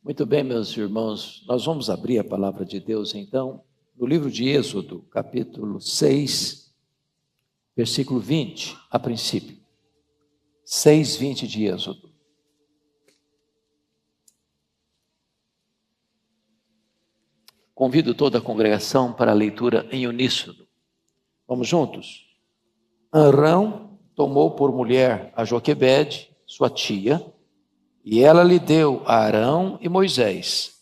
Muito bem, meus irmãos, nós vamos abrir a palavra de Deus, então, no livro de Êxodo, capítulo 6, versículo 20, a princípio. 6:20 de Êxodo. Convido toda a congregação para a leitura em uníssono. Vamos juntos? Arão tomou por mulher a Joquebede, sua tia, e ela lhe deu a Arão e Moisés.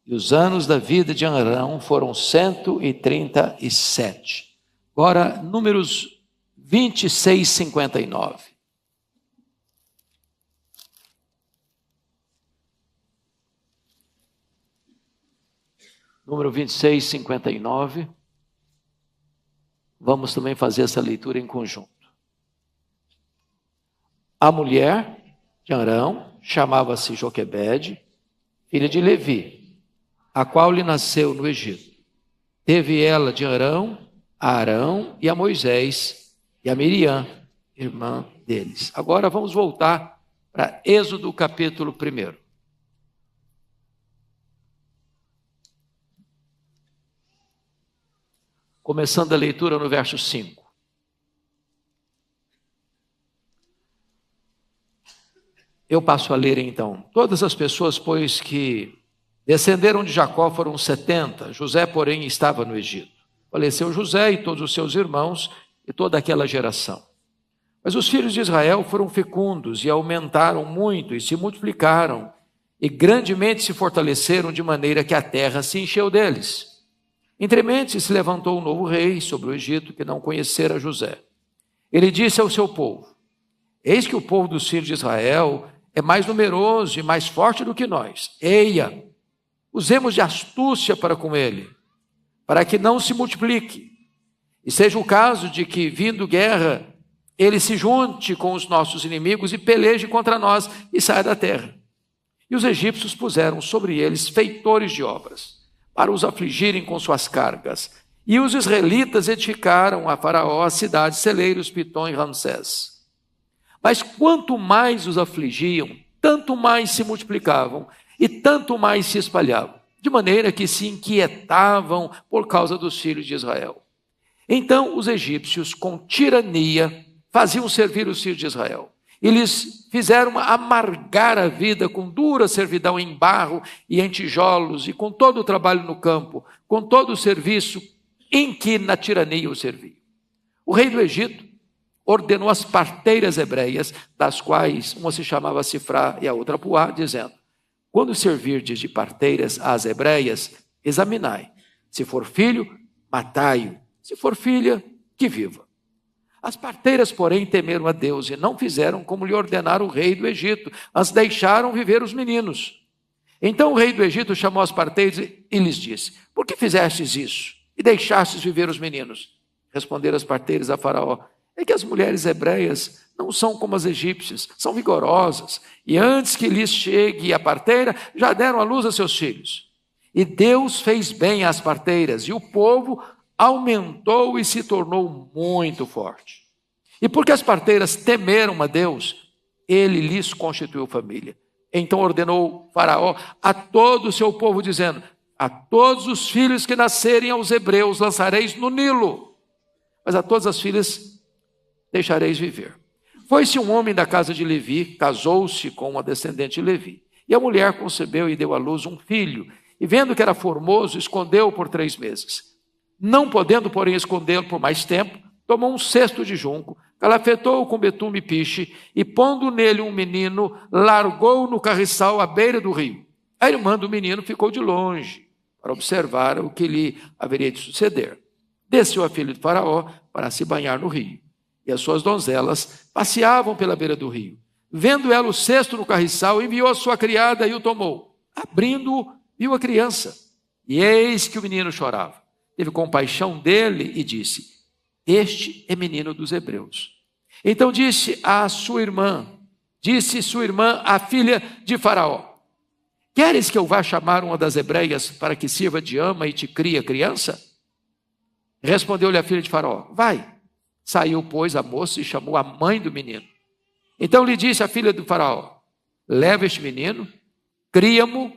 E os anos da vida de Arão foram 137. Agora, números 26, 59. Número 26, 59. Vamos também fazer essa leitura em conjunto. A mulher de Arão chamava-se Joquebede, filha de Levi, a qual lhe nasceu no Egito. Teve ela de Arão a Arão e a Moisés e a Miriam, irmã deles. Agora vamos voltar para Êxodo capítulo 1. Começando a leitura no verso 5. Eu passo a ler então. Todas as pessoas, pois, que descenderam de Jacó foram 70. José, porém, estava no Egito. Faleceu José e todos os seus irmãos e toda aquela geração. Mas os filhos de Israel foram fecundos e aumentaram muito e se multiplicaram e grandemente se fortaleceram de maneira que a terra se encheu deles. Entremente se levantou um novo rei sobre o Egito que não conhecera José. Ele disse ao seu povo: eis que o povo dos filhos de Israel é mais numeroso e mais forte do que nós. Eia, usemos de astúcia para com ele, para que não se multiplique. E seja o caso de que, vindo guerra, ele se junte com os nossos inimigos e peleje contra nós e saia da terra. E os egípcios puseram sobre eles feitores de obras, para os afligirem com suas cargas. E os israelitas edificaram a Faraó a cidade, celeiros, Pitom e Ramsés. Mas quanto mais os afligiam, tanto mais se multiplicavam e tanto mais se espalhavam, de maneira que se inquietavam por causa dos filhos de Israel. Então os egípcios, com tirania, faziam servir os filhos de Israel. E lhes fizeram amargar a vida com dura servidão em barro e em tijolos, e com todo o trabalho no campo, com todo o serviço em que na tirania o serviam. O rei do Egito ordenou as parteiras hebreias, das quais uma se chamava Sifrá e a outra Puá, dizendo: quando servirdes de parteiras às hebreias, examinai. Se for filho, matai-o. Se for filha, que viva. As parteiras, porém, temeram a Deus e não fizeram como lhe ordenara o rei do Egito, mas deixaram viver os meninos. Então o rei do Egito chamou as parteiras e lhes disse: por que fizestes isso e deixastes viver os meninos? Responderam as parteiras a Faraó: é que as mulheres hebreias não são como as egípcias, são vigorosas, e antes que lhes chegue a parteira, já deram à luz a seus filhos. E Deus fez bem às parteiras, e o povo aumentou e se tornou muito forte. E porque as parteiras temeram a Deus, ele lhes constituiu família. Então ordenou Faraó a todo o seu povo, dizendo: a todos os filhos que nascerem aos hebreus lançareis no Nilo, mas a todas as filhas deixareis viver. Foi-se um homem da casa de Levi, casou-se com uma descendente de Levi, e a mulher concebeu e deu à luz um filho, e vendo que era formoso, escondeu-o por 3 meses. Não podendo, porém, escondê-lo por mais tempo, tomou um cesto de junco, calafetou-o com betume e piche, e pondo nele um menino, largou-o no carriçal à beira do rio. A irmã do menino ficou de longe, para observar o que lhe haveria de suceder. Desceu a filha de Faraó para se banhar no rio, e as suas donzelas passeavam pela beira do rio. Vendo ela o cesto no carriçal, enviou a sua criada e o tomou. Abrindo-o, viu a criança, e eis que o menino chorava. Teve compaixão dele e disse: este é menino dos hebreus. Então disse sua irmã, a filha de Faraó: queres que eu vá chamar uma das hebreias para que sirva de ama e te crie a criança? Respondeu-lhe a filha de Faraó: vai. Saiu, pois, a moça e chamou a mãe do menino. Então lhe disse a filha do Faraó: leva este menino, cria-mo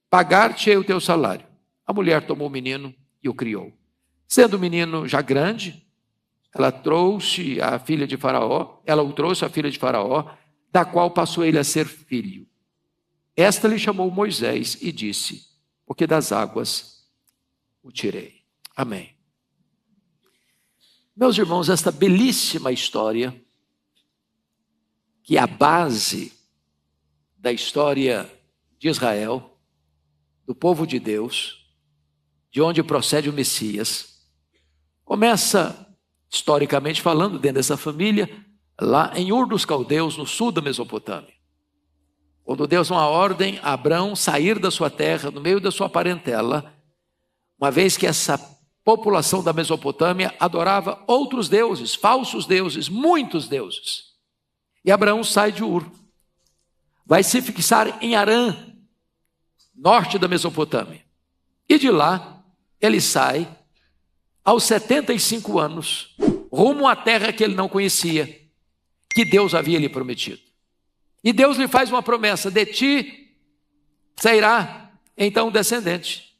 pagar-te-ei o teu salário. A mulher tomou o menino e o criou. Sendo o menino já grande, ela o trouxe à filha de Faraó, da qual passou ele a ser filho. Esta lhe chamou Moisés e disse: porque das águas o tirei. Amém. Meus irmãos, esta belíssima história, que é a base da história de Israel, do povo de Deus, de onde procede o Messias, começa, historicamente falando, dentro dessa família, lá em Ur dos Caldeus, no sul da Mesopotâmia. Quando Deus dá uma ordem a Abrão sair da sua terra, no meio da sua parentela, uma vez que essa população da Mesopotâmia adorava outros deuses, falsos deuses, muitos deuses. E Abraão sai de Ur, vai se fixar em Harã, norte da Mesopotâmia. E de lá, ele sai, aos 75 anos, rumo à terra que ele não conhecia, que Deus havia lhe prometido. E Deus lhe faz uma promessa: de ti sairá então um descendente.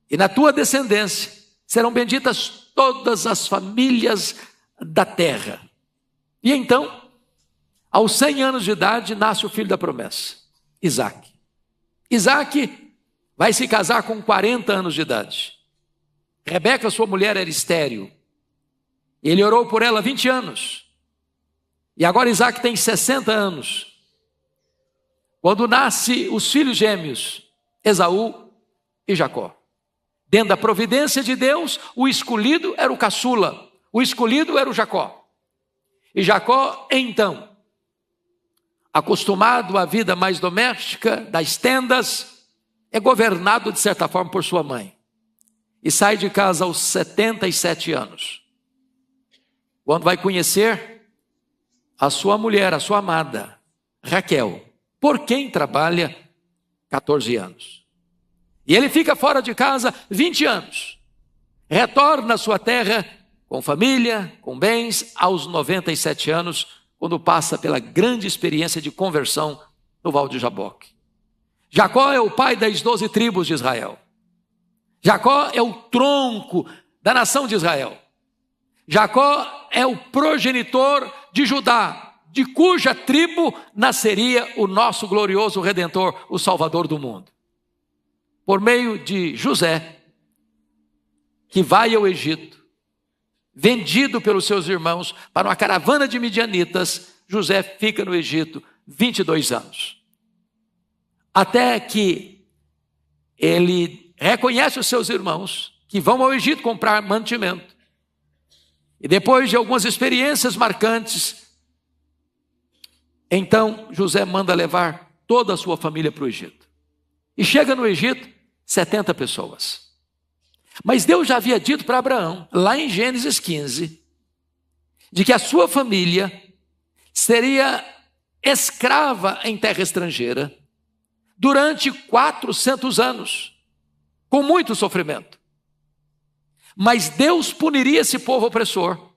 E na tua descendência serão benditas todas as famílias da terra. E então, aos 100 anos de idade, nasce o filho da promessa, Isaque. Isaque vai se casar com 40 anos de idade. Rebeca, sua mulher, era estéril. Ele orou por ela 20 anos. E agora Isaque tem 60 anos. Quando nasce os filhos gêmeos, Esaú e Jacó. Dentro da providência de Deus, o escolhido era o caçula, o escolhido era o Jacó. E Jacó, então, acostumado à vida mais doméstica, das tendas, é governado de certa forma por sua mãe. E sai de casa aos 77 anos. Quando vai conhecer a sua mulher, a sua amada, Raquel, por quem trabalha 14 anos. E ele fica fora de casa 20 anos. Retorna à sua terra com família, com bens, aos 97 anos, quando passa pela grande experiência de conversão no Val de Jaboque. Jacó é o pai das 12 tribos de Israel. Jacó é o tronco da nação de Israel. Jacó é o progenitor de Judá, de cuja tribo nasceria o nosso glorioso Redentor, o Salvador do mundo. Por meio de José, que vai ao Egito, vendido pelos seus irmãos para uma caravana de midianitas, José fica no Egito 22 anos. Até que ele reconhece os seus irmãos, que vão ao Egito comprar mantimento. E depois de algumas experiências marcantes, então José manda levar toda a sua família para o Egito. E chega no Egito 70 pessoas. Mas Deus já havia dito para Abraão, lá em Gênesis 15, de que a sua família seria escrava em terra estrangeira durante 400 anos, com muito sofrimento. Mas Deus puniria esse povo opressor,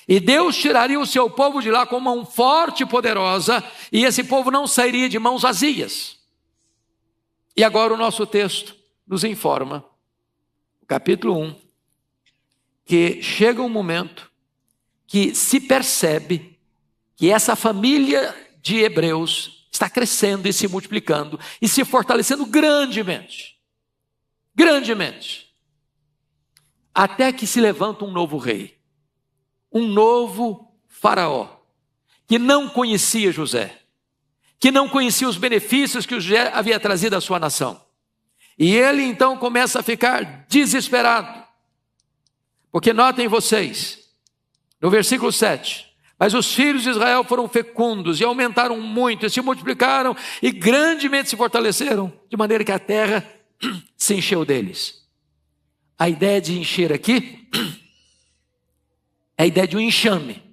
e Deus tiraria o seu povo de lá com uma mão forte e poderosa, e esse povo não sairia de mãos vazias. E agora o nosso texto nos informa, no capítulo 1, que chega um momento que se percebe que essa família de hebreus está crescendo e se multiplicando e se fortalecendo grandemente. Grandemente. Até que se levanta um novo rei, um novo faraó, que não conhecia José, que não conhecia os benefícios que José havia trazido à sua nação. E ele então começa a ficar desesperado. Porque notem vocês, no versículo 7, mas os filhos de Israel foram fecundos e aumentaram muito, e se multiplicaram e grandemente se fortaleceram, de maneira que a terra se encheu deles. A ideia de encher aqui é a ideia de um enxame.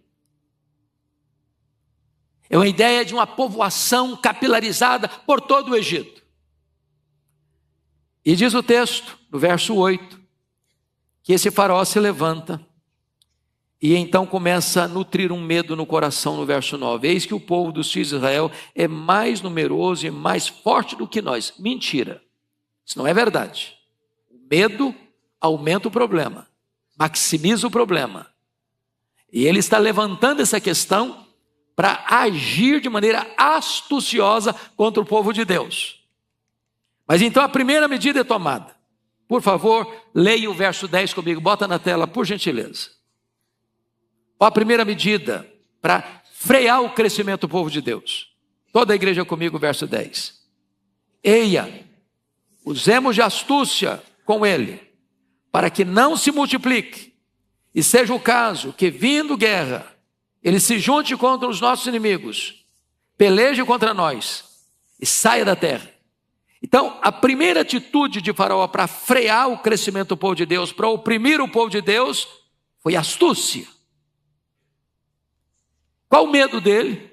É uma ideia de uma povoação capilarizada por todo o Egito. E diz o texto, no verso 8, que esse faraó se levanta E então começa a nutrir um medo no coração no verso 9. Eis que o povo dos filhos de Israel é mais numeroso e mais forte do que nós. Mentira. Isso não é verdade. O medo aumenta o problema, maximiza o problema. E ele está levantando essa questão para agir de maneira astuciosa contra o povo de Deus. Mas então a primeira medida é tomada. Por favor, leia o verso 10 comigo, bota na tela, por gentileza. A primeira medida para frear o crescimento do povo de Deus. Toda a igreja comigo, verso 10. Eia, usemos de astúcia com ele, para que não se multiplique, e seja o caso que, vindo guerra, ele se junte contra os nossos inimigos, peleje contra nós e saia da terra. Então, a primeira atitude de Faraó para frear o crescimento do povo de Deus, para oprimir o povo de Deus, foi astúcia. Qual o medo dele?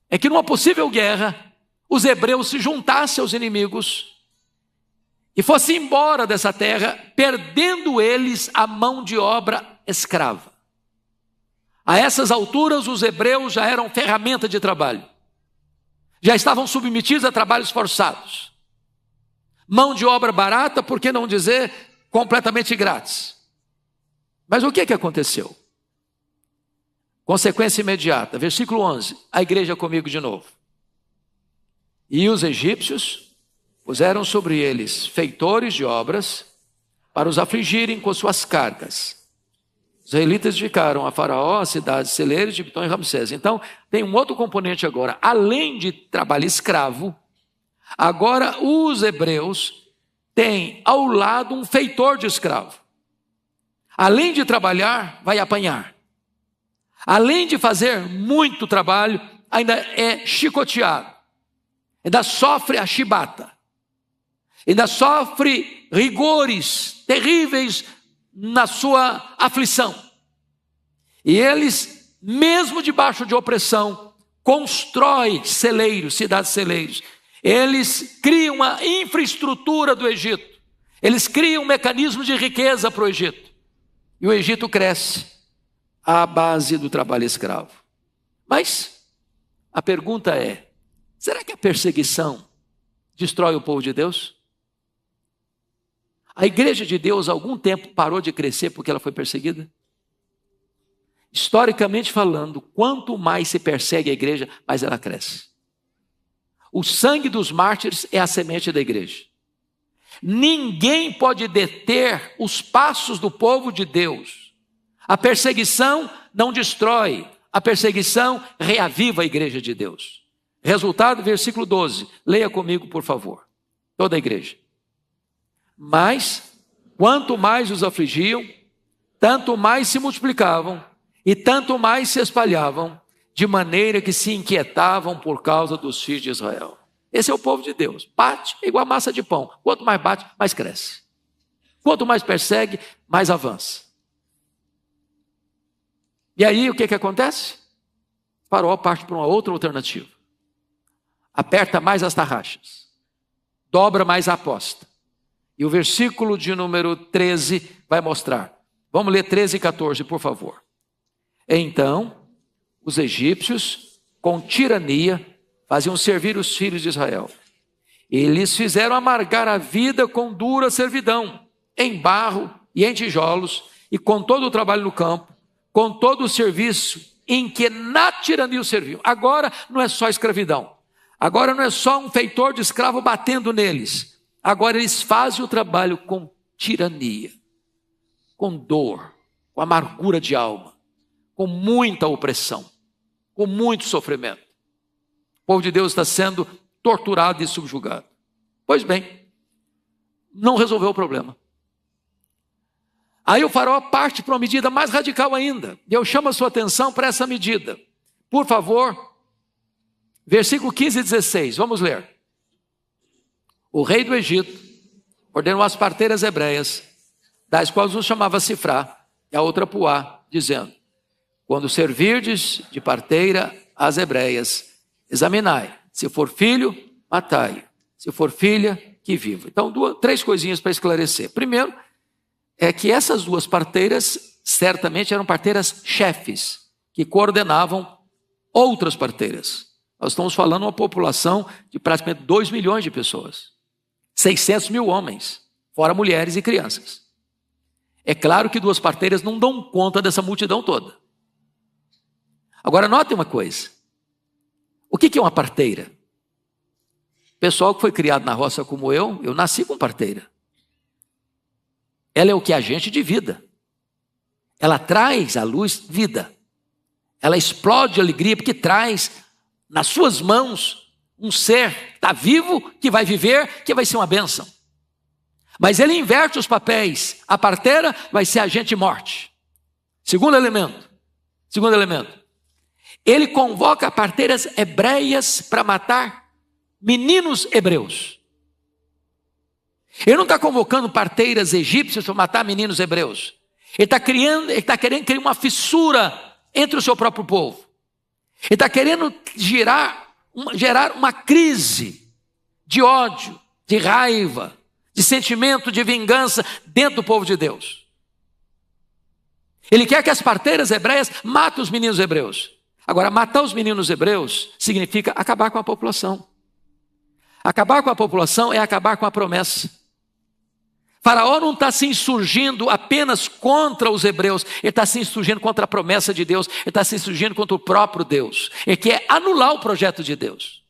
É que numa possível guerra, os hebreus se juntassem aos inimigos e fossem embora dessa terra, perdendo eles a mão de obra escrava. A essas alturas, os hebreus já eram ferramenta de trabalho. Já estavam submetidos a trabalhos forçados. Mão de obra barata, por que não dizer completamente grátis? Mas o que aconteceu? Consequência imediata, versículo 11, a igreja comigo de novo. E os egípcios puseram sobre eles feitores de obras para os afligirem com suas cargas. Os israelitas ficaram a Faraó, as cidades celeiros de Pitom e Ramsés. Então, tem um outro componente agora. Além de trabalho escravo, agora os hebreus têm ao lado um feitor de escravo. Além de trabalhar, vai apanhar. Além de fazer muito trabalho, ainda é chicoteado. Ainda sofre a chibata. Ainda sofre rigores terríveis na sua aflição. E eles, mesmo debaixo de opressão, constroem celeiros, cidades celeiros. Eles criam uma infraestrutura do Egito. Eles criam um mecanismo de riqueza para o Egito. E o Egito cresce à base do trabalho escravo. Mas a pergunta é, será que a perseguição destrói o povo de Deus? A igreja de Deus, há algum tempo, parou de crescer porque ela foi perseguida? Historicamente falando, quanto mais se persegue a igreja, mais ela cresce. O sangue dos mártires é a semente da igreja. Ninguém pode deter os passos do povo de Deus. A perseguição não destrói, a perseguição reaviva a igreja de Deus. Resultado, versículo 12. Leia comigo, por favor. Toda a igreja. Mas, quanto mais os afligiam, tanto mais se multiplicavam e tanto mais se espalhavam, de maneira que se inquietavam por causa dos filhos de Israel. Esse é o povo de Deus. Bate igual a massa de pão. Quanto mais bate, mais cresce. Quanto mais persegue, mais avança. E aí o que acontece? Faraó parte para uma outra alternativa. Aperta mais as tarraxas. Dobra mais a aposta. E o versículo de número 13 vai mostrar. Vamos ler 13 e 14, por favor. Então, os egípcios, com tirania, faziam servir os filhos de Israel. Eles fizeram amargar a vida com dura servidão, em barro e em tijolos, e com todo o trabalho no campo, com todo o serviço em que na tirania os serviam. Agora não é só escravidão. Agora não é só um feitor de escravo batendo neles. Agora eles fazem o trabalho com tirania, com dor, com amargura de alma, com muita opressão, com muito sofrimento. O povo de Deus está sendo torturado e subjugado. Pois bem, não resolveu o problema. Aí o faraó parte para uma medida mais radical ainda. E eu chamo a sua atenção para essa medida. Por favor, versículo 15 e 16, vamos ler. O rei do Egito ordenou as parteiras hebreias, das quais um chamava Sifrá e a outra Puá, dizendo: quando servirdes de parteira às hebreias, examinai, se for filho, matai, se for filha, que viva. Então, três coisinhas para esclarecer. Primeiro, é que essas duas parteiras certamente eram parteiras chefes, que coordenavam outras parteiras. Nós estamos falando de uma população de praticamente 2 milhões de pessoas. 600 mil homens, fora mulheres e crianças. É claro que 2 parteiras não dão conta dessa multidão toda. Agora, notem uma coisa. O que é uma parteira? Pessoal que foi criado na roça como eu nasci com parteira. Ela é o que? Agente de vida. Ela traz à luz vida. Ela explode alegria porque traz nas suas mãos um ser que está vivo, que vai viver, que vai ser uma bênção. Mas ele inverte os papéis. A parteira vai ser agente de morte. Segundo elemento. Ele convoca parteiras hebreias para matar meninos hebreus. Ele não está convocando parteiras egípcias para matar meninos hebreus. Ele está querendo criar uma fissura entre o seu próprio povo. Ele está querendo gerar uma crise de ódio, de raiva, de sentimento de vingança dentro do povo de Deus. Ele quer que as parteiras hebreias matem os meninos hebreus. Agora, matar os meninos hebreus significa acabar com a população. Acabar com a população é acabar com a promessa. Faraó não está se insurgindo apenas contra os hebreus, ele está se insurgindo contra a promessa de Deus, ele está se insurgindo contra o próprio Deus. Ele quer anular o projeto de Deus.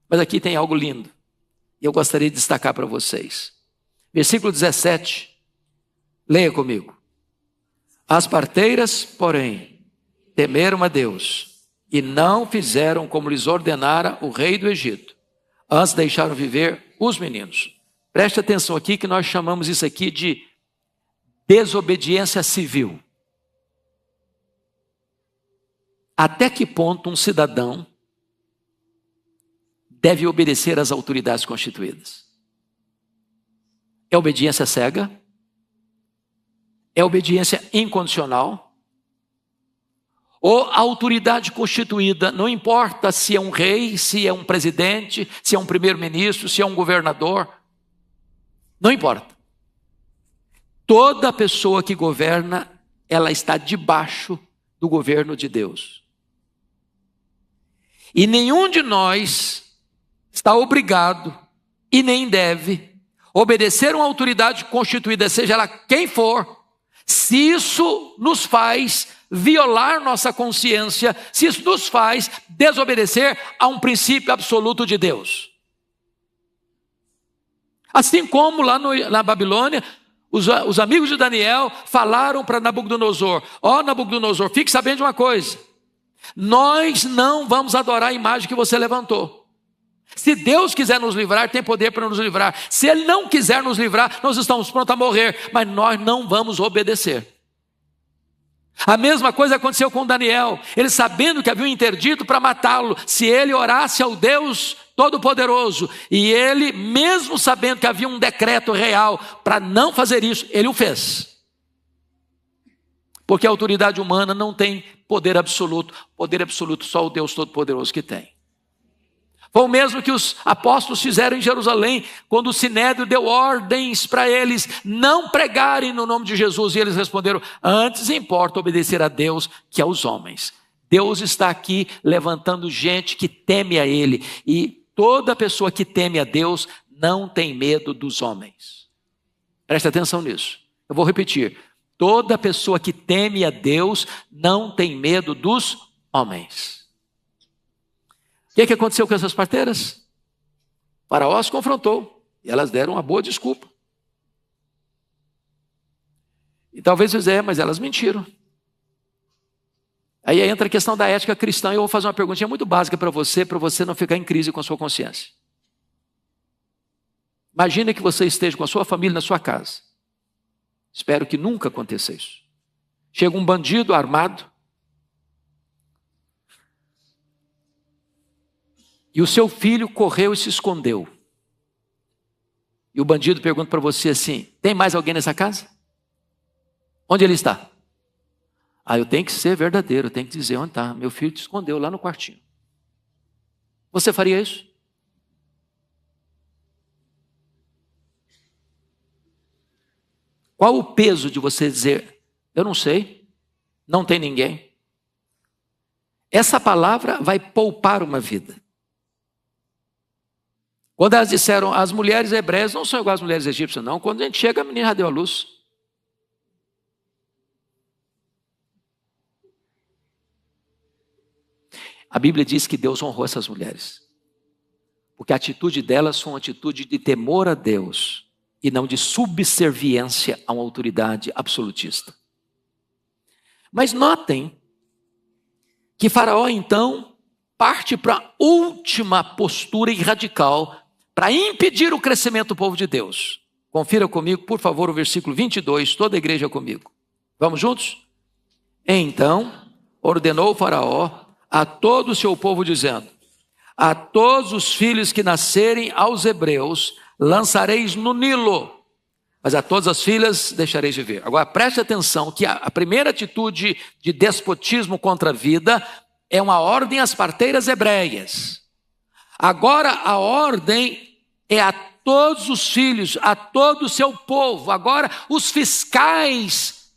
Mas aqui tem algo lindo, e eu gostaria de destacar para vocês. Versículo 17, leia comigo. As parteiras, porém, temeram a Deus, e não fizeram como lhes ordenara o rei do Egito. Antes deixaram viver os meninos. Preste atenção aqui que nós chamamos isso aqui de desobediência civil. Até que ponto um cidadão deve obedecer às autoridades constituídas? É obediência cega? É obediência incondicional? Ou a autoridade constituída, não importa se é um rei, se é um presidente, se é um primeiro-ministro, se é um governador, não importa. Toda pessoa que governa, ela está debaixo do governo de Deus. E nenhum de nós está obrigado e nem deve obedecer uma autoridade constituída, seja ela quem for, se isso nos faz violar nossa consciência, se isso nos faz desobedecer a um princípio absoluto de Deus. Assim como lá na Babilônia, os amigos de Daniel falaram para Nabucodonosor: ó Nabucodonosor, fique sabendo de uma coisa, nós não vamos adorar a imagem que você levantou. Se Deus quiser nos livrar, tem poder para nos livrar. Se Ele não quiser nos livrar, nós estamos prontos a morrer, mas nós não vamos obedecer. A mesma coisa aconteceu com Daniel. Ele, sabendo que havia um interdito para matá-lo, se ele orasse ao Deus Todo-Poderoso, e ele, mesmo sabendo que havia um decreto real para não fazer isso, ele o fez. Porque a autoridade humana não tem poder absoluto só o Deus Todo-Poderoso que tem. Foi o mesmo que os apóstolos fizeram em Jerusalém, quando o Sinédrio deu ordens para eles não pregarem no nome de Jesus. E eles responderam: antes importa obedecer a Deus que aos homens. Deus está aqui levantando gente que teme a Ele. E toda pessoa que teme a Deus não tem medo dos homens. Preste atenção nisso. Eu vou repetir. Toda pessoa que teme a Deus não tem medo dos homens. O que aconteceu com essas parteiras? Faraó as confrontou e elas deram uma boa desculpa. E talvez você mas elas mentiram. Aí entra a questão da ética cristã e eu vou fazer uma perguntinha muito básica para você não ficar em crise com a sua consciência. Imagine que você esteja com a sua família na sua casa. Espero que nunca aconteça isso. Chega um bandido armado, e o seu filho correu e se escondeu. E o bandido pergunta para você assim: tem mais alguém nessa casa? Onde ele está? Eu tenho que ser verdadeiro, eu tenho que dizer onde está. Meu filho se escondeu lá no quartinho. Você faria isso? Qual o peso de você dizer: Eu não sei, não tem ninguém. Essa palavra vai poupar uma vida. Quando elas disseram, as mulheres hebreias não são iguais às mulheres egípcias, não. Quando a gente chega, a menina já deu a luz. A Bíblia diz que Deus honrou essas mulheres. Porque a atitude delas foi uma atitude de temor a Deus e não de subserviência a uma autoridade absolutista. Mas notem que Faraó, então, parte para a última postura e radical para impedir o crescimento do povo de Deus. Confira comigo, por favor, o versículo 22, toda a igreja comigo. Vamos juntos? Então, ordenou o Faraó a todo o seu povo, dizendo, a todos os filhos que nascerem aos hebreus, lançareis no Nilo, mas a todas as filhas deixareis viver. Agora preste atenção que a primeira atitude de despotismo contra a vida é uma ordem às parteiras hebreias. Agora a ordem é a todos os filhos, a todo o seu povo. Agora os fiscais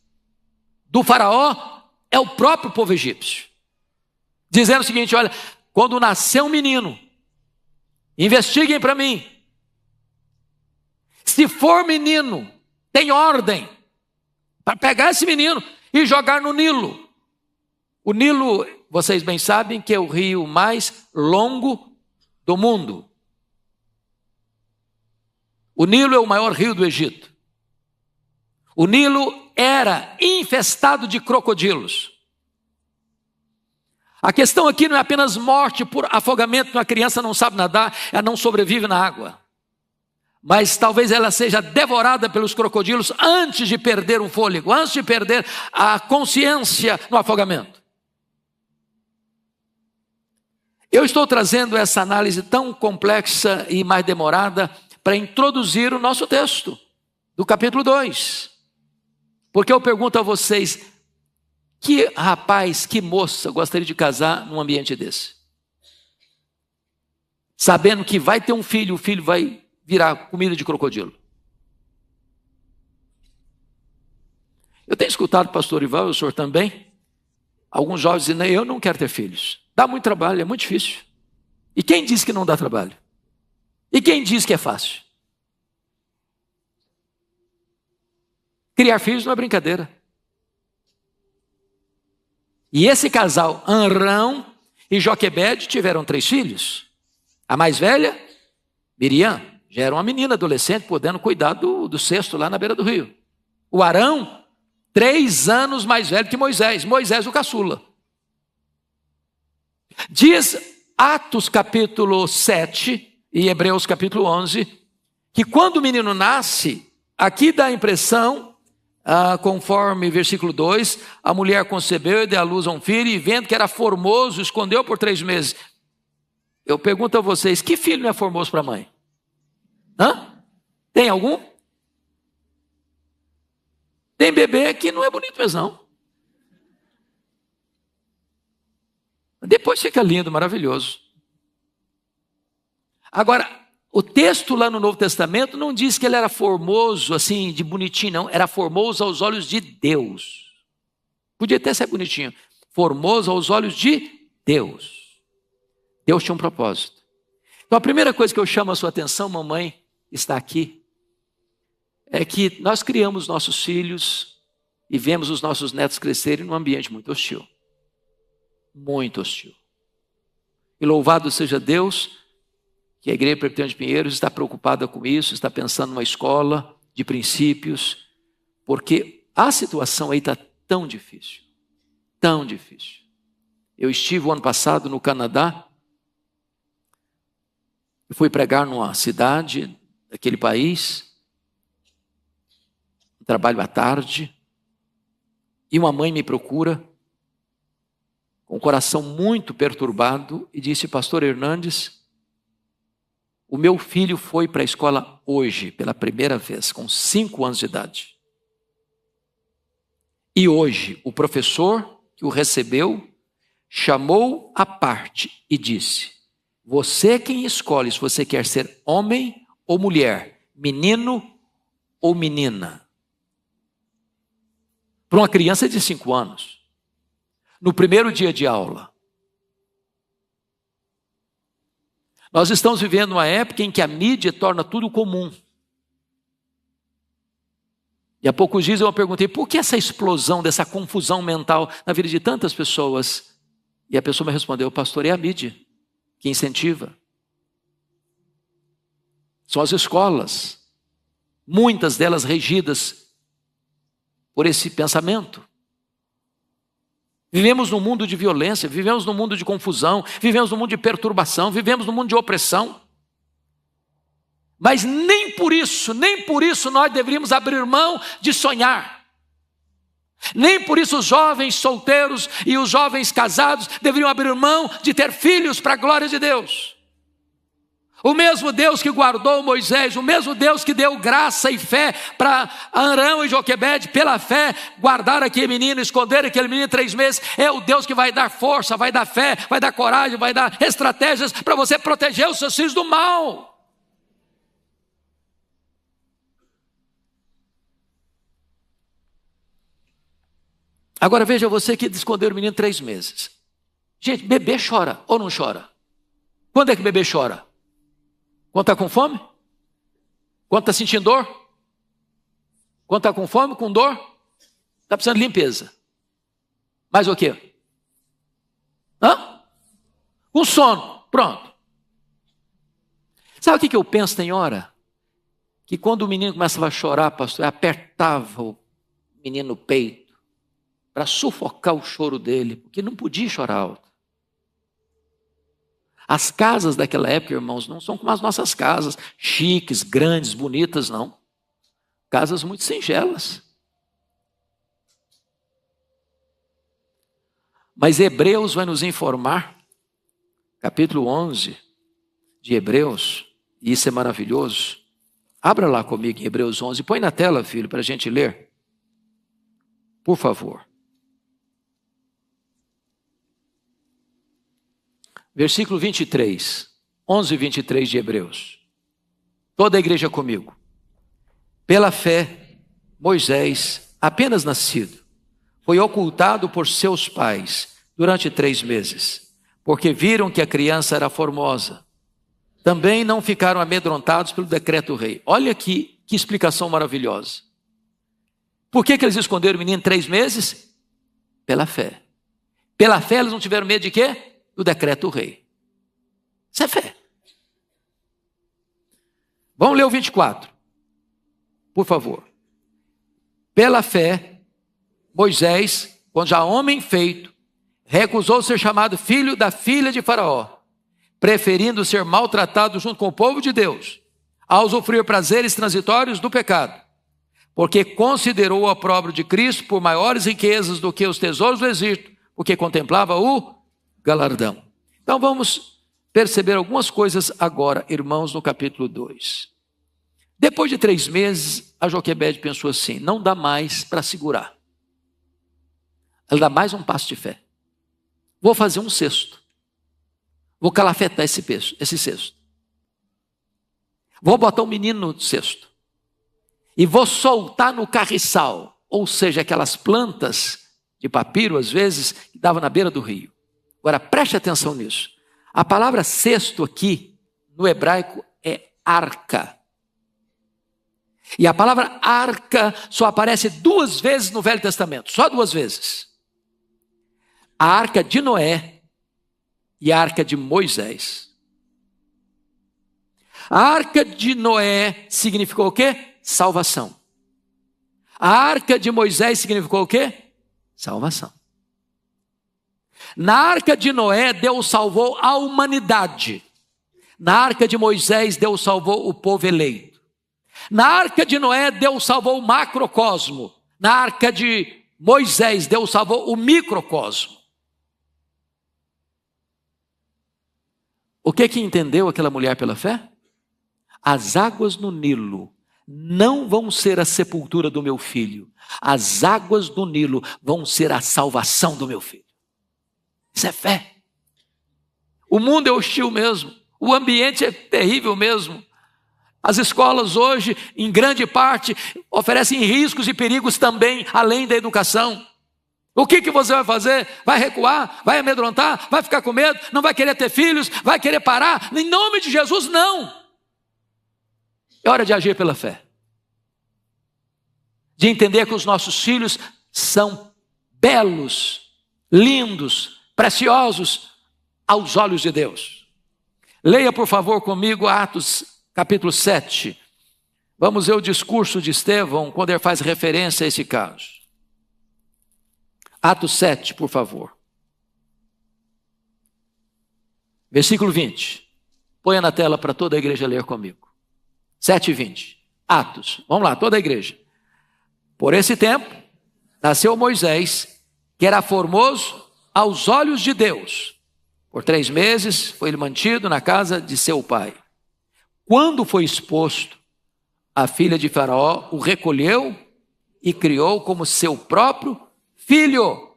do faraó é o próprio povo egípcio. Dizendo o seguinte, olha, quando nascer um menino, investiguem para mim. Se for menino, tem ordem para pegar esse menino e jogar no Nilo. O Nilo, vocês bem sabem que é o rio mais longo do mundo. O Nilo é o maior rio do Egito. O Nilo era infestado de crocodilos. A questão aqui não é apenas morte por afogamento, uma criança não sabe nadar, ela não sobrevive na água. Mas talvez ela seja devorada pelos crocodilos antes de perder o fôlego, antes de perder a consciência no afogamento. Eu estou trazendo essa análise tão complexa e mais demorada para introduzir o nosso texto do capítulo 2. Porque eu pergunto a vocês, que rapaz, que moça gostaria de casar num ambiente desse? Sabendo que vai ter um filho, o filho vai virar comida de crocodilo. Eu tenho escutado o pastor Ival, o senhor também, alguns jovens dizendo, eu não quero ter filhos. Dá muito trabalho, é muito difícil. E quem disse que não dá trabalho? E quem diz que é fácil? Criar filhos não é brincadeira. E esse casal, Amrão e Joquebede, tiveram 3 filhos. A mais velha, Miriam, já era uma menina adolescente, podendo cuidar do cesto lá na beira do rio. O Arão, 3 anos mais velho que Moisés. Moisés o caçula. Diz Atos capítulo 7 e Hebreus capítulo 11, que quando o menino nasce, aqui dá a impressão, conforme versículo 2, a mulher concebeu e deu à luz a um filho, e vendo que era formoso, escondeu por 3 meses. Eu pergunto a vocês, que filho não é formoso para a mãe? Tem algum? Tem bebê que não é bonito mesmo, não. Depois fica lindo, maravilhoso. Agora, o texto lá no Novo Testamento não diz que ele era formoso, assim, de bonitinho, não. Era formoso aos olhos de Deus. Podia até ser bonitinho. Formoso aos olhos de Deus. Deus tinha um propósito. Então, a primeira coisa que eu chamo a sua atenção, mamãe está aqui, é que nós criamos nossos filhos e vemos os nossos netos crescerem num ambiente muito hostil. Muito hostil. E louvado seja Deus, que a Igreja Presbiteriana de Pinheiros está preocupada com isso, está pensando numa escola de princípios, porque a situação aí está tão difícil, tão difícil. Eu estive o ano passado no Canadá, eu fui pregar numa cidade daquele país, trabalho à tarde, e uma mãe me procura, com o coração muito perturbado, e disse, pastor Hernandes, o meu filho foi para a escola hoje, pela primeira vez, com 5 anos de idade. E hoje, o professor que o recebeu, chamou à parte e disse, você é quem escolhe se você quer ser homem ou mulher, menino ou menina. para uma criança de 5 anos, no primeiro dia de aula. Nós estamos vivendo uma época em que a mídia torna tudo comum. E há poucos dias eu perguntei, por que essa explosão, dessa confusão mental na vida de tantas pessoas? E a pessoa me respondeu, pastor, é a mídia que incentiva. São as escolas, muitas delas regidas por esse pensamento. Vivemos num mundo de violência, vivemos num mundo de confusão, vivemos num mundo de perturbação, vivemos num mundo de opressão. Mas nem por isso nós deveríamos abrir mão de sonhar. Nem por isso os jovens solteiros e os jovens casados deveriam abrir mão de ter filhos para a glória de Deus. O mesmo Deus que guardou Moisés, o mesmo Deus que deu graça e fé para Arão e Joquebede, pela fé, guardar aquele menino, esconder aquele menino 3 meses, é o Deus que vai dar força, vai dar fé, vai dar coragem, vai dar estratégias para você proteger os seus filhos do mal. Agora veja você que escondeu o menino 3 meses. Gente, bebê chora ou não chora? Quando é que bebê chora? Quando está com fome? Quando está sentindo dor? Quando está com fome, com dor? Está precisando de limpeza. Mais o quê? Com sono. Pronto. Sabe o que eu penso, tem hora? Que quando o menino começava a chorar, pastor, eu apertava o menino no peito para sufocar o choro dele, porque não podia chorar alto. As casas daquela época, irmãos, não são como as nossas casas, chiques, grandes, bonitas, não. Casas muito singelas. Mas Hebreus vai nos informar, capítulo 11 de Hebreus, e isso é maravilhoso. Abra lá comigo em Hebreus 11, põe na tela, filho, para a gente ler. Por favor. Versículo 23, 11 e 23 de Hebreus. Toda a igreja comigo. Pela fé, Moisés, apenas nascido, foi ocultado por seus pais durante 3 meses, porque viram que a criança era formosa. Também não ficaram amedrontados pelo decreto do rei. Olha aqui, que explicação maravilhosa. Por que eles esconderam o menino 3 meses? Pela fé. Pela fé eles não tiveram medo de quê? Do decreto do rei. Isso é fé. Vamos ler o 24. Por favor. Pela fé, Moisés, quando já homem feito, recusou ser chamado filho da filha de Faraó, preferindo ser maltratado junto com o povo de Deus, a usufruir prazeres transitórios do pecado, porque considerou o opróbrio de Cristo por maiores riquezas do que os tesouros do Egito, porque contemplava o galardão. Então vamos perceber algumas coisas agora, irmãos, no capítulo 2. Depois de 3 meses, a Joquebede pensou assim, não dá mais para segurar. Ela dá mais um passo de fé. Vou fazer um cesto. Vou calafetar esse cesto. Vou botar um menino no cesto. E vou soltar no carriçal, ou seja, aquelas plantas de papiro, às vezes, que davam na beira do rio. Agora, preste atenção nisso. A palavra cesto aqui, no hebraico, é arca. E a palavra arca só aparece 2 vezes no Velho Testamento, só 2 vezes. A arca de Noé e a arca de Moisés. A arca de Noé significou o quê? Salvação. A arca de Moisés significou o quê? Salvação. Na arca de Noé, Deus salvou a humanidade. Na arca de Moisés, Deus salvou o povo eleito. Na arca de Noé, Deus salvou o macrocosmo. Na arca de Moisés, Deus salvou o microcosmo. O que entendeu aquela mulher pela fé? As águas no Nilo não vão ser a sepultura do meu filho. As águas do Nilo vão ser a salvação do meu filho. Isso é fé. O mundo é hostil mesmo. O ambiente é terrível mesmo. As escolas hoje, em grande parte, oferecem riscos e perigos também, além da educação. O que você vai fazer? Vai recuar? Vai amedrontar? Vai ficar com medo? Não vai querer ter filhos? Vai querer parar? Em nome de Jesus, não! É hora de agir pela fé. De entender que os nossos filhos são belos, lindos, preciosos aos olhos de Deus. Leia, por favor, comigo Atos capítulo 7. Vamos ver o discurso de Estevão quando ele faz referência a esse caso. Atos 7, por favor. Versículo 20. Ponha na tela para toda a igreja ler comigo. 7:20. Atos. Vamos lá, toda a igreja. Por esse tempo, nasceu Moisés, que era formoso aos olhos de Deus. Por 3 meses foi ele mantido na casa de seu pai. Quando foi exposto, a filha de Faraó o recolheu e criou como seu próprio filho.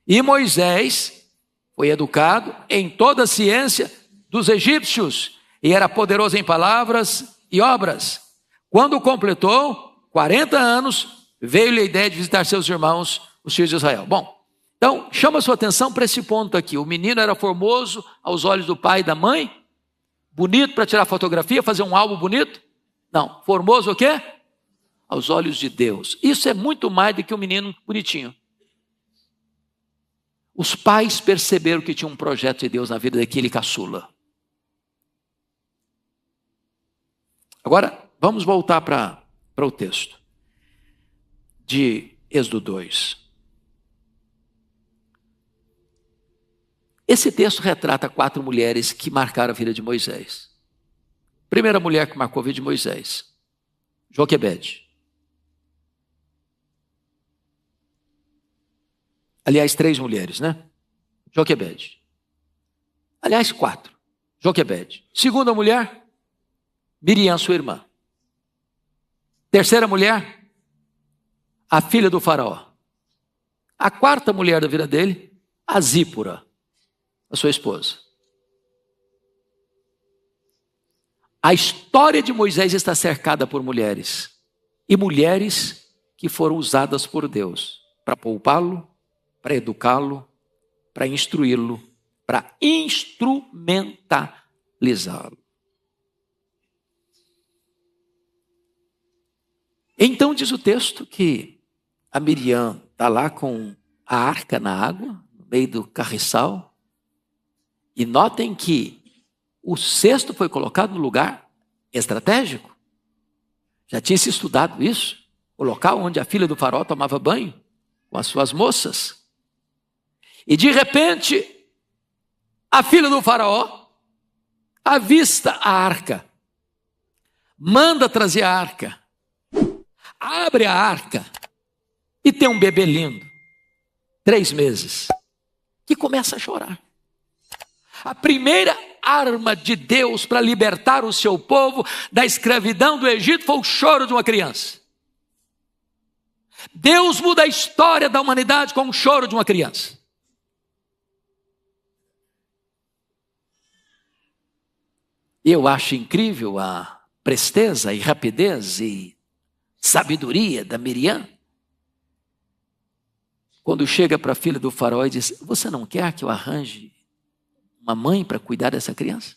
E Moisés foi educado em toda a ciência dos egípcios e era poderoso em palavras e obras. Quando completou 40 anos, veio-lhe a ideia de visitar seus irmãos, os filhos de Israel. Bom, então chama a sua atenção para esse ponto aqui. O menino era formoso aos olhos do pai e da mãe, bonito para tirar fotografia, fazer um álbum bonito? Não, formoso o quê? Aos olhos de Deus. Isso é muito mais do que um menino bonitinho. Os pais perceberam que tinha um projeto de Deus na vida daquele caçula. Agora, vamos voltar para o texto de Êxodo 2. Esse texto retrata 4 mulheres que marcaram a vida de Moisés. Primeira mulher que marcou a vida de Moisés, Joquebede. Aliás, 3 mulheres, né? Joquebede. Aliás, 4. Joquebede. Segunda mulher, Miriam, sua irmã. Terceira mulher, a filha do faraó. A 4ª mulher da vida dele, a Zípora, a sua esposa. A história de Moisés está cercada por mulheres. E mulheres que foram usadas por Deus para poupá-lo, para educá-lo, para instruí-lo, para instrumentalizá-lo. Então diz o texto que a Miriam está lá com a arca na água, no meio do carriçal. E notem que o cesto foi colocado no lugar estratégico. Já tinha se estudado isso. O local onde a filha do faraó tomava banho com as suas moças. E de repente, a filha do faraó avista a arca. Manda trazer a arca. Abre a arca. E tem um bebê lindo. 3 meses. Que começa a chorar. A primeira arma de Deus para libertar o seu povo da escravidão do Egito foi o choro de uma criança. Deus muda a história da humanidade com o choro de uma criança. Eu acho incrível a presteza e rapidez e sabedoria da Miriam. Quando chega para a filha do faraó e diz: você não quer que eu arranje uma mãe para cuidar dessa criança?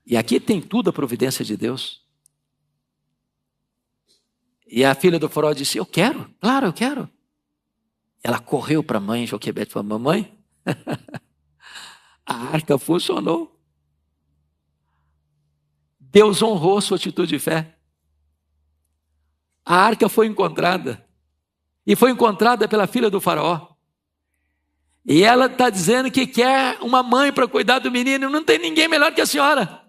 E aqui tem tudo a providência de Deus. E a filha do faraó disse: eu quero, claro, eu quero. Ela correu para a mãe Joquebede e falou: mamãe, a arca funcionou. Deus honrou sua atitude de fé. A arca foi encontrada. E foi encontrada pela filha do faraó. E ela está dizendo que quer uma mãe para cuidar do menino. Não tem ninguém melhor que a senhora.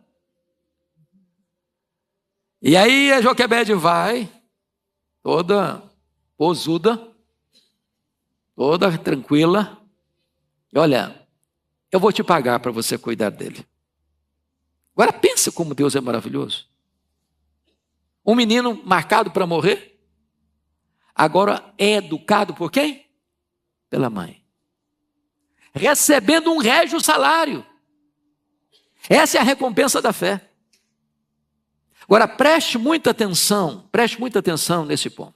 E aí a Joquebede vai, toda posuda, toda tranquila. E olha, eu vou te pagar para você cuidar dele. Agora pensa como Deus é maravilhoso. Um menino marcado para morrer, agora é educado por quem? Pela mãe. Recebendo um régio salário. Essa é a recompensa da fé. Agora, preste muita atenção nesse ponto.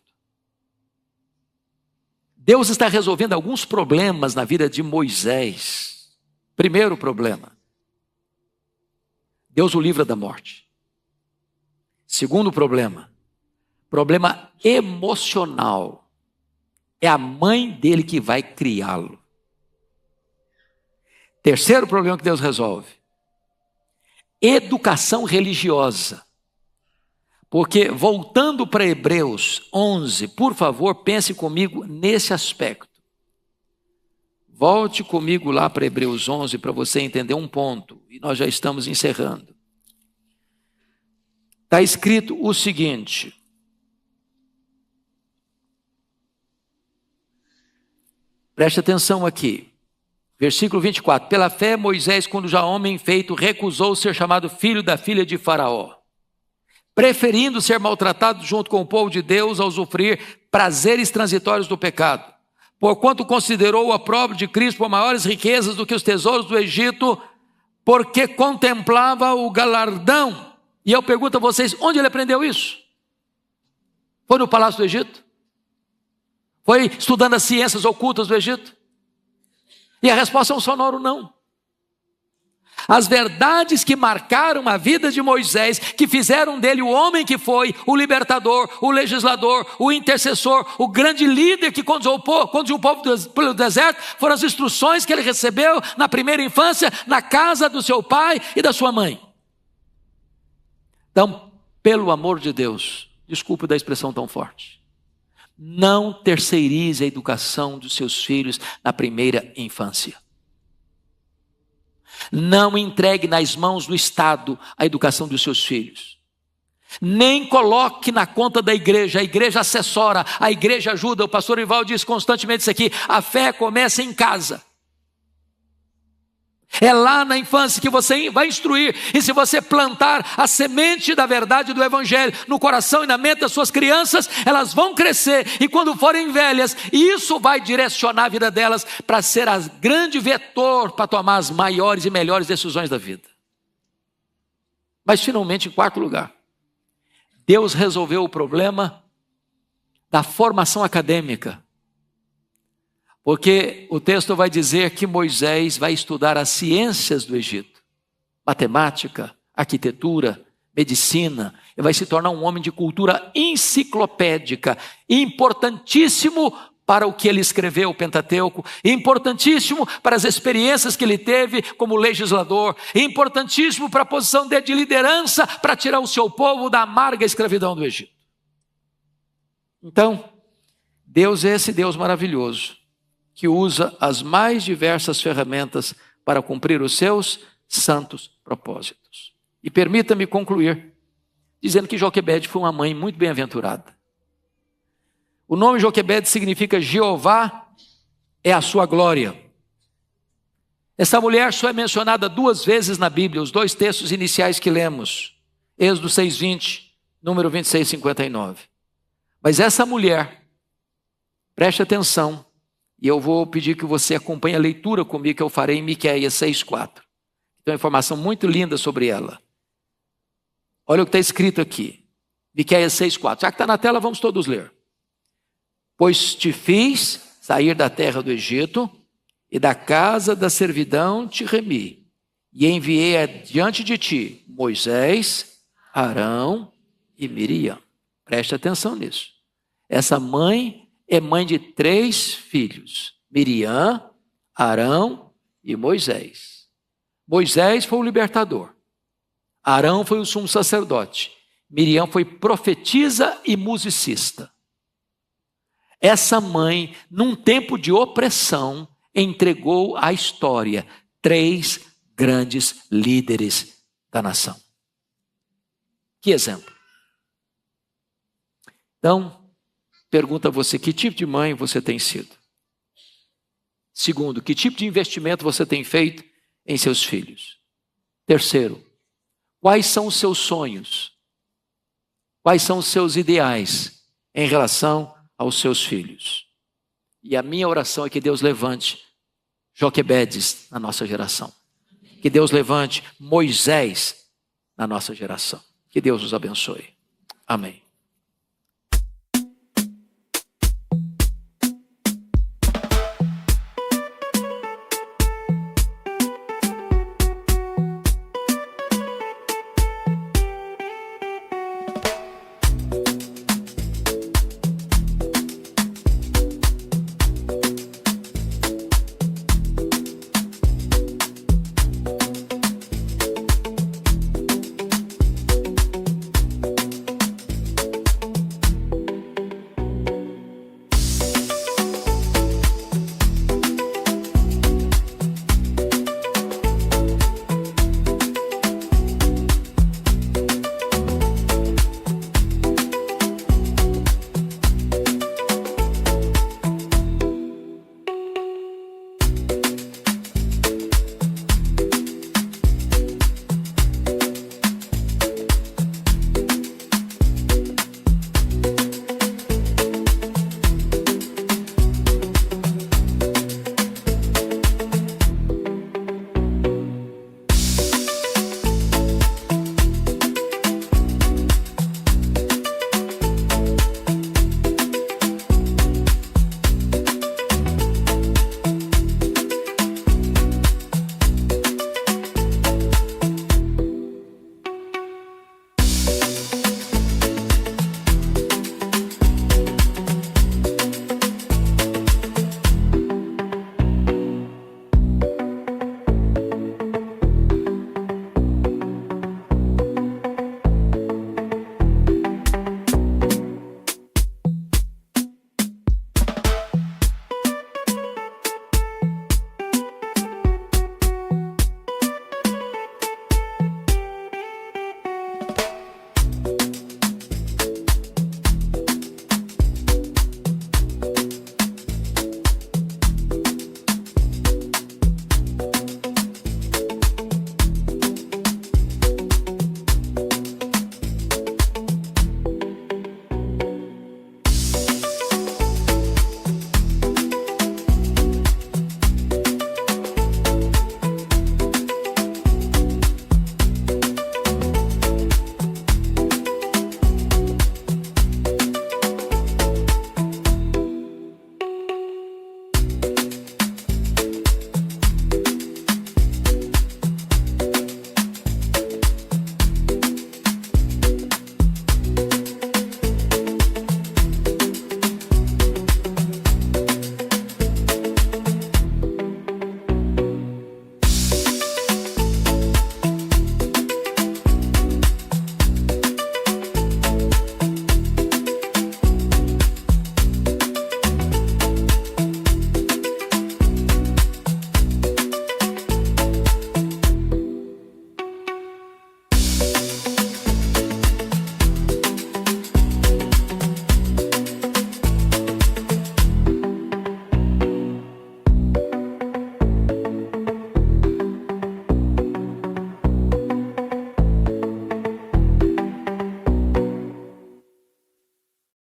Deus está resolvendo alguns problemas na vida de Moisés. Primeiro problema, Deus o livra da morte. Segundo problema emocional. É a mãe dele que vai criá-lo. Terceiro problema que Deus resolve, educação religiosa. Porque, voltando para Hebreus 11, por favor, pense comigo nesse aspecto. Volte comigo lá para Hebreus 11 para você entender um ponto, e nós já estamos encerrando. Está escrito o seguinte: preste atenção aqui, versículo 24. Pela fé, Moisés, quando já homem feito, recusou ser chamado filho da filha de Faraó, preferindo ser maltratado junto com o povo de Deus ao usufruir prazeres transitórios do pecado. Porquanto considerou o opróbrio de Cristo por maiores riquezas do que os tesouros do Egito, porque contemplava o galardão. E eu pergunto a vocês, onde ele aprendeu isso? Foi no palácio do Egito? Foi estudando as ciências ocultas do Egito? E a resposta é um sonoro não. As verdades que marcaram a vida de Moisés, que fizeram dele o homem que foi, o libertador, o legislador, o intercessor, o grande líder que conduziu o povo pelo deserto, foram as instruções que ele recebeu na primeira infância, na casa do seu pai e da sua mãe. Então, pelo amor de Deus, desculpe da expressão tão forte, não terceirize a educação dos seus filhos na primeira infância. Não entregue nas mãos do Estado a educação dos seus filhos. Nem coloque na conta da igreja. A igreja assessora, a igreja ajuda. O pastor Ival diz constantemente isso aqui: a fé começa em casa. É lá na infância que você vai instruir. E se você plantar a semente da verdade do Evangelho no coração e na mente das suas crianças, elas vão crescer. E quando forem velhas, isso vai direcionar a vida delas para ser a grande vetor para tomar as maiores e melhores decisões da vida. Mas finalmente, em quarto lugar, Deus resolveu o problema da formação acadêmica. Porque o texto vai dizer que Moisés vai estudar as ciências do Egito. Matemática, arquitetura, medicina. Ele vai se tornar um homem de cultura enciclopédica. Importantíssimo para o que ele escreveu, o Pentateuco. Importantíssimo para as experiências que ele teve como legislador. Importantíssimo para a posição dele de liderança para tirar o seu povo da amarga escravidão do Egito. Então, Deus é esse Deus maravilhoso, que usa as mais diversas ferramentas para cumprir os seus santos propósitos. E permita-me concluir dizendo que Joquebede foi uma mãe muito bem-aventurada. O nome Joquebede significa Jeová é a sua glória. Essa mulher só é mencionada 2 vezes na Bíblia, os 2 textos iniciais que lemos, Êxodo 6:20, número 26:59. Mas essa mulher, preste atenção, e eu vou pedir que você acompanhe a leitura comigo que eu farei em Miqueias 6:4. Tem uma informação muito linda sobre ela. Olha o que está escrito aqui. Miqueias 6:4. Já que está na tela, vamos todos ler. Pois te fiz sair da terra do Egito e da casa da servidão te remi. E enviei adiante de ti Moisés, Arão e Miriam. Preste atenção nisso. Essa mãe é mãe de 3 filhos, Miriam, Arão e Moisés. Moisés foi o libertador, Arão foi o sumo sacerdote, Miriam foi profetisa e musicista. Essa mãe, num tempo de opressão, entregou à história 3 grandes líderes da nação. Que exemplo! Então, pergunta a você, que tipo de mãe você tem sido? Segundo, que tipo de investimento você tem feito em seus filhos? Terceiro, quais são os seus sonhos? Quais são os seus ideais em relação aos seus filhos? E a minha oração é que Deus levante Joquebedes na nossa geração. Que Deus levante Moisés na nossa geração. Que Deus os abençoe. Amém.